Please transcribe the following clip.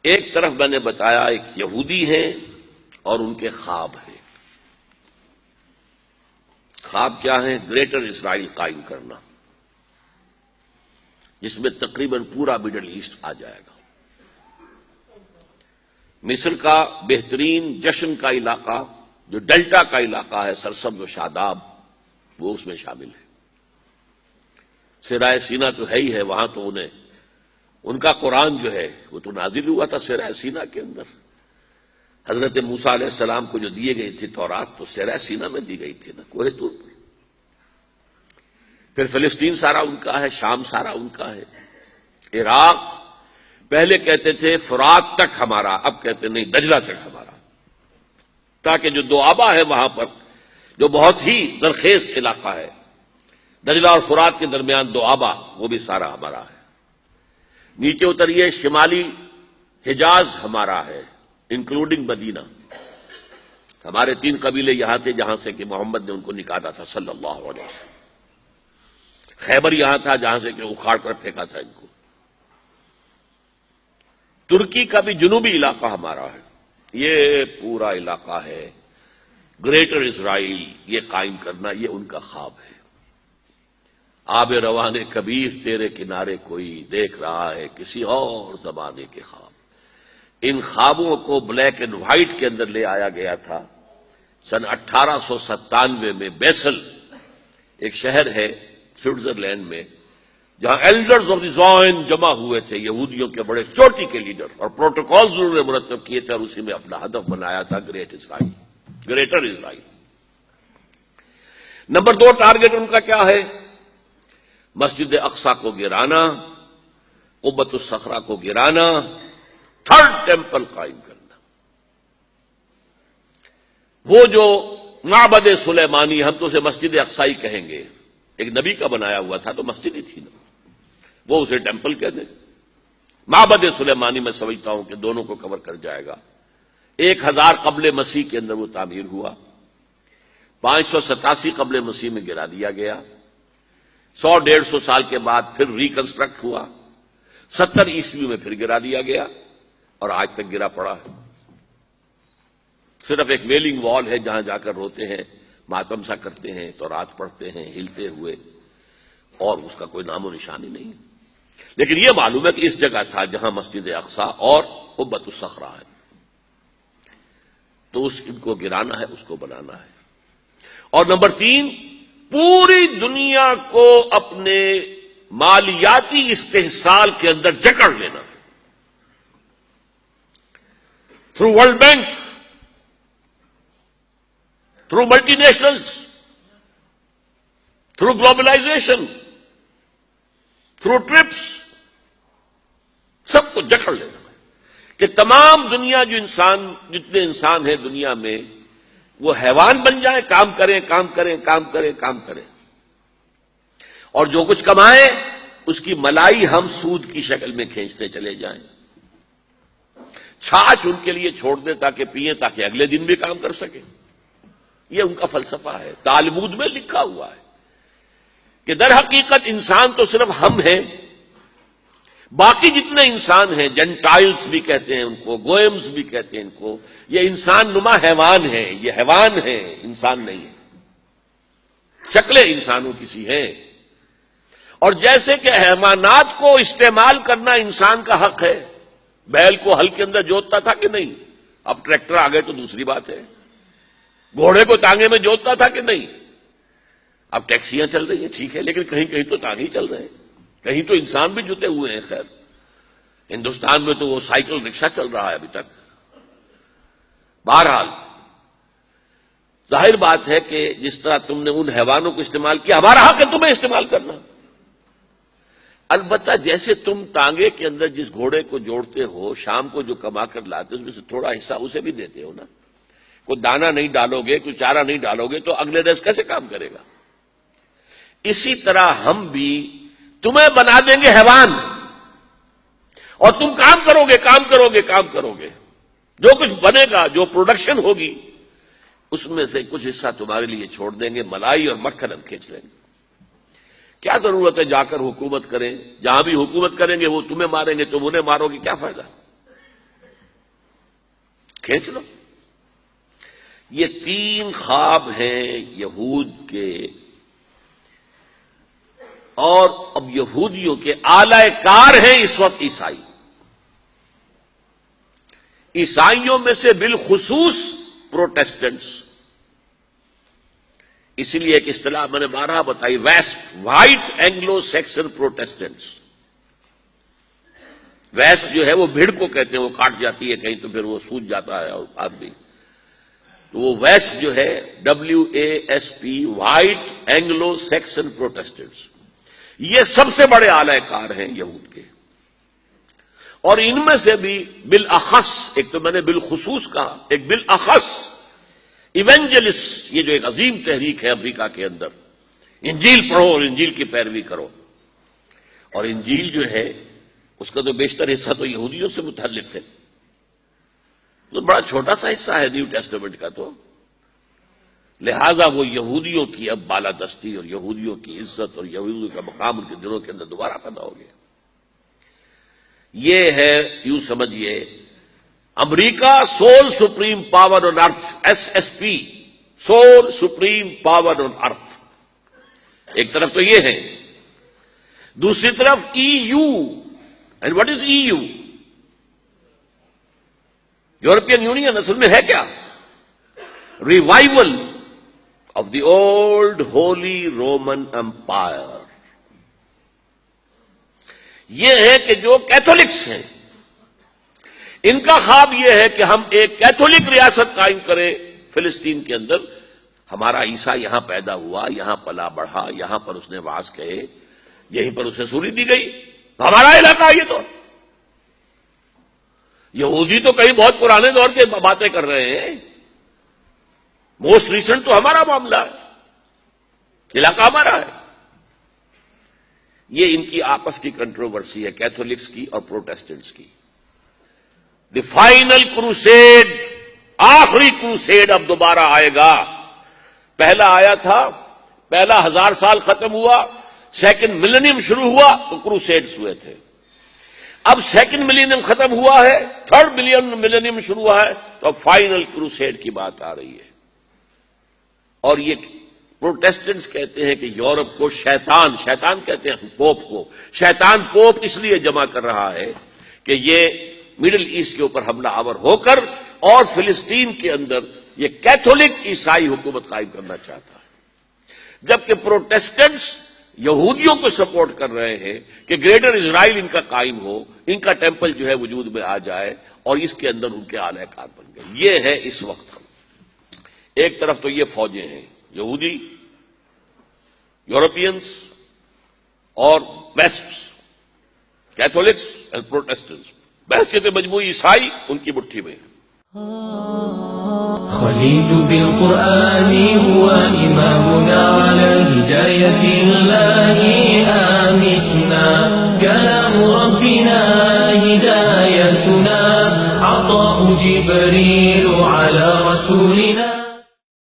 ایک طرف میں نے بتایا ایک یہودی ہیں اور ان کے خواب ہیں۔ خواب کیا ہیں؟ گریٹر اسرائیل قائم کرنا، جس میں تقریباً پورا مڈل ایسٹ آ جائے گا۔ مصر کا بہترین جشن کا علاقہ جو ڈیلٹا کا علاقہ ہے، سرسبز و شاداب، وہ اس میں شامل ہے۔ صحرائے سینا تو ہے ہی ہے، وہاں تو ان کا قرآن جو ہے وہ تو نازل ہوا تھا صحرائے سینا کے اندر۔ حضرت موسیٰ علیہ السلام کو جو دیے گئی تھی تورات، تو صحرائے سینا میں دی گئی تھی نا، کوہ طور پر۔ پھر فلسطین سارا ان کا ہے، شام سارا ان کا ہے، عراق پہلے کہتے تھے فرات تک ہمارا، اب کہتے نہیں دجلہ تک ہمارا، تاکہ جو دوآبا ہے وہاں پر، جو بہت ہی زرخیز علاقہ ہے، دجلہ اور فرات کے درمیان دوآبا، وہ بھی سارا ہمارا ہے۔ نیچے اتریے، شمالی حجاز ہمارا ہے انکلوڈنگ مدینہ۔ ہمارے 3 قبیلے یہاں تھے جہاں سے کہ محمد نے ان کو نکالا تھا صلی اللہ علیہ وسلم۔ خیبر یہاں تھا جہاں سے کہ اکھاڑ کر پھینکا تھا ان کو۔ ترکی کا بھی جنوبی علاقہ ہمارا ہے، یہ پورا علاقہ ہے گریٹر اسرائیل، یہ قائم کرنا، یہ ان کا خواب ہے۔ آب روان کبیر تیرے کنارے کوئی دیکھ رہا ہے کسی اور زمانے کے خواب۔ ان خوابوں کو بلیک اینڈ وائٹ کے اندر لے آیا گیا تھا سن 1897 میں۔ بیسل ایک شہر ہے سوئٹزرلینڈ میں، جہاں ایلڈرز آف دی زائن جمع ہوئے تھے، یہودیوں کے بڑے چوٹی کے لیڈر، اور پروٹوکول ضرور مرتب کیے تھے، اور اسی میں اپنا ہدف بنایا تھا گریٹ اسرائیل، گریٹر اسرائیل۔ نمبر 2 ٹارگٹ ان کا کیا ہے؟ مسجد اقصی کو گرانا، قبۃ الصخرہ کو گرانا، 3rd ٹیمپل قائم کرنا۔ وہ جو معبد سلیمانی، ہم تو اسے مسجد اقصی کہیں گے، ایک نبی کا بنایا ہوا تھا تو مسجد ہی تھی نا، وہ اسے ٹیمپل کہہ دیں۔ معبد سلیمانی میں سمجھتا ہوں کہ دونوں کو کور کر جائے گا۔ 1000 قبل مسیح کے اندر وہ تعمیر ہوا، 587 قبل مسیح میں گرا دیا گیا، 100-150 سال کے بعد پھر ریکنسٹرکٹ ہوا، 70 عیسوی میں پھر گرا دیا گیا، اور آج تک گرا پڑا ہے۔ صرف ایک ویلنگ وال ہے جہاں جا کر روتے ہیں، ماتم سا کرتے ہیں، تو رات پڑھتے ہیں ہلتے ہوئے، اور اس کا کوئی نام و نشانی نہیں۔ لیکن یہ معلوم ہے کہ اس جگہ تھا جہاں مسجد اقصی اور قبۃ الصخرہ ہے، تو ان کو گرانا ہے، اس کو بنانا ہے۔ اور نمبر 3، پوری دنیا کو اپنے مالیاتی استحصال کے اندر جکڑ لینا ہے، تھرو ورلڈ بینک، تھرو ملٹی نیشنلز، تھرو گلوبلائزیشن، تھرو ٹرپس، سب کو جکڑ لینا ہے کہ تمام دنیا جتنے انسان ہیں دنیا میں، وہ حیوان بن جائیں، کام کریں کام کریں کام کریں کام کریں، اور جو کچھ کمائیں اس کی ملائی ہم سود کی شکل میں کھینچتے چلے جائیں۔ چھاچھ ان کے لیے چھوڑ دیں تاکہ پئیں، تاکہ اگلے دن بھی کام کر سکیں۔ یہ ان کا فلسفہ ہے، تالمود میں لکھا ہوا ہے کہ در حقیقت انسان تو صرف ہم ہیں، باقی جتنے انسان ہیں، جنٹائلز بھی کہتے ہیں ان کو، گوئمز بھی کہتے ہیں ان کو، یہ انسان نما حیوان ہیں، یہ حیوان ہیں، انسان نہیں ہے، شکلیں انسانوں کی سی ہیں۔ اور جیسے کہ حیوانات کو استعمال کرنا انسان کا حق ہے، بیل کو ہل کے اندر جوتتا تھا کہ نہیں؟ اب ٹریکٹر آ گئے تو دوسری بات ہے۔ گھوڑے کو تانگے میں جوتتا تھا کہ نہیں؟ اب ٹیکسیاں چل رہی ہیں، ٹھیک ہے، لیکن کہیں کہیں تو تانگے ہی چل رہے ہیں، کہیں تو انسان بھی جتے ہوئے ہیں۔ خیر، ہندوستان میں تو وہ سائیکل رکشہ چل رہا ہے ابھی تک۔ بہرحال ظاہر بات ہے کہ جس طرح تم نے ان حیوانوں کو استعمال کیا، ہمارا حق ہے تمہیں استعمال کرنا۔ البتہ جیسے تم تانگے کے اندر جس گھوڑے کو جوڑتے ہو، شام کو جو کما کر لاتے ہو، اس میں سے تھوڑا حصہ اسے بھی دیتے ہو نا۔ کوئی دانہ نہیں ڈالو گے، کوئی چارہ نہیں ڈالو گے تو اگلے روز کیسے کام کرے گا؟ اسی طرح ہم بھی تمہیں بنا دیں گے حیوان، اور تم کام کرو گے کام کرو گے کام کرو گے، جو کچھ بنے گا، جو پروڈکشن ہوگی، اس میں سے کچھ حصہ تمہارے لیے چھوڑ دیں گے، ملائی اور مکھن ہم کھینچ لیں گے۔ کیا ضرورت ہے جا کر حکومت کریں؟ جہاں بھی حکومت کریں گے وہ تمہیں ماریں گے، تم انہیں مارو گے، کیا فائدہ؟ کھینچ لو. یہ 3 خواب ہیں یہود کے، اور اب یہودیوں کے اعلی کار ہیں اس وقت عیسائی. عیسائیوں میں سے بالخصوص پروٹیسٹنٹس. اسی لیے ایک اصطلاح میں نے 12 بتائی، west, white Anglo Saxon Protestants. West جو ہے وہ بھیڑ کو کہتے ہیں، وہ کاٹ جاتی ہے کہیں تو پھر وہ سوج جاتا ہے اور آدمی، تو وہ ویسٹ جو ہے WASP، white Anglo Saxon Protestants. یہ سب سے بڑے اعلی کار ہیں یہود کے. اور ان میں سے بھی بالاخص، ایک تو میں نے بالخصوص کہا، ایک بالاخص ایونجلسٹ، یہ جو ایک عظیم تحریک ہے امریکہ کے اندر، انجیل پڑھو اور انجیل کی پیروی کرو. اور انجیل جو ہے اس کا تو بیشتر حصہ تو یہودیوں سے متعلق ہے، تو بڑا چھوٹا سا حصہ ہے نیو ٹیسٹمنٹ کا. تو لہذا وہ یہودیوں کی اب بالادستی اور یہودیوں کی عزت اور یہودیوں کا مقام ان کے دلوں کے اندر دوبارہ پیدا ہو گیا. یہ ہے یوں سمجھیے امریکہ sole supreme power on earth, SSP، sole supreme power on earth. ایک طرف تو یہ ہے، دوسری طرف EU. And what is EU؟ European Union اصل میں ہے کیا؟ Revival of the old Holy Roman Empire. یہ ہے کہ جو کیتھولکس ہیں ان کا خواب یہ ہے کہ ہم ایک کیتھولک ریاست قائم کریں فلسطین کے اندر. ہمارا عیسیٰ یہاں پیدا ہوا، یہاں پلا بڑھا، یہاں پر اس نے وعظ کہے، یہیں پر اسے سولی دی گئی، ہمارا علاقہ. یہ تو یہودی تو کہیں بہت پرانے دور کے باتیں کر رہے ہیں، موسٹ ریسنٹ تو ہمارا معاملہ ہے، علاقہ ہمارا ہے. یہ ان کی آپس کی کنٹروورسی ہے، کیتھولکس کی اور پروٹیسٹنٹس کی. دی فائنل کروسیڈ، آخری کروسیڈ اب دوبارہ آئے گا. پہلا آیا تھا، پہلا 1000 سال ختم ہوا، سیکنڈ ملینیم شروع ہوا تو کروسیڈز ہوئے تھے. اب سیکنڈ ملینیم ختم ہوا ہے، تھرڈ ملینیم شروع ہوا ہے، تو اب فائنل کروسیڈ کی بات آ رہی ہے. اور یہ پروٹیسٹنٹس کہتے ہیں کہ یورپ کو شیطان کہتے ہیں پوپ کو، شیطان پوپ اس لیے جمع کر رہا ہے کہ یہ مڈل ایسٹ کے اوپر حملہ آور ہو کر اور فلسطین کے اندر یہ کیتھولک عیسائی حکومت قائم کرنا چاہتا ہے. جبکہ پروٹیسٹنٹس یہودیوں کو سپورٹ کر رہے ہیں کہ گریٹر اسرائیل ان کا قائم ہو، ان کا ٹیمپل جو ہے وجود میں آ جائے اور اس کے اندر ان کے اعلی کار بن گئے. یہ ہے اس وقت. ایک طرف تو یہ فوجیں ہیں، یہودی، یورپینس اور ویسٹس، کیتھولکس اینڈ پروٹیسٹنٹس. بحثیت مجموعی عیسائی ان کی مٹھی میں. خليل بالقرآن هو إمامنا على هداية الله آمتنا كلام ربنا هدايتنا عطاء جبريل على رسولنا